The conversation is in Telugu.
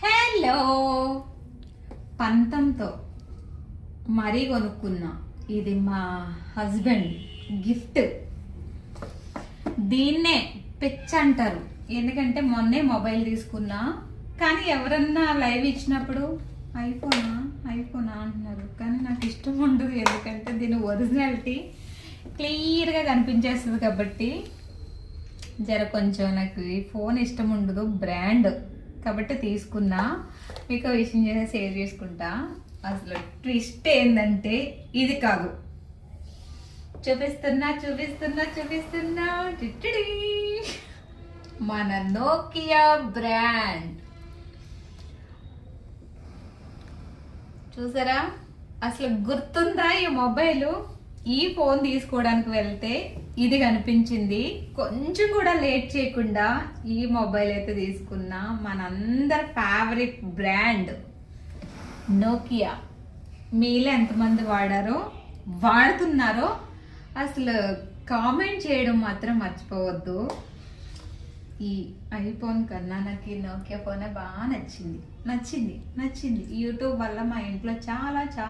హలో, పంతంతో మరీ కొనుక్కున్నా. ఇది మా హస్బెండ్ గిఫ్ట్. దీన్నే పిచ్ అంటారు. ఎందుకంటే మొన్నే మొబైల్ తీసుకున్నా, కానీ ఎవరన్నా లైవ్ ఇచ్చినప్పుడు ఐఫోనా అంటున్నారు. కానీ నాకు ఇష్టం ఉండదు, ఎందుకంటే దీని ఒరిజినాలిటీ క్లియర్గా కనిపించేస్తుంది కాబట్టి కొంచెం నాకు ఈ ఫోన్ ఇష్టం ఉండదు, బ్రాండ్ కాబట్టి తీసుకున్నా. మీకు విషయం షేర్ చేసుకుంటా. అసలు ట్విస్ట్ ఏంటంటే ఇది కాదు, చూపిస్తున్నా టిటిడి. మన నోకియా బ్రాండ్ చూసారా? అసలు గుర్తుందా ఈ మొబైల్? ఈ ఫోన్ తీసుకోవడానికి వెళ్తే ఇది కనిపించింది. కొంచెం కూడా లేట్ చేయకుండా ఈ మొబైల్ అయితే తీసుకున్నా. మనందరి ఫేవరెట్ బ్రాండ్ నోకియా. మీలో ఎంతమంది వాడుతున్నారో అసలు కామెంట్ చేయడం మాత్రం మర్చిపోవద్దు. ఈ ఐఫోన్ కన్నా నాకు ఈ నోకియా ఫోనే బాగా నచ్చింది. యూట్యూబ్ వల్ల మా ఇంట్లో చాలా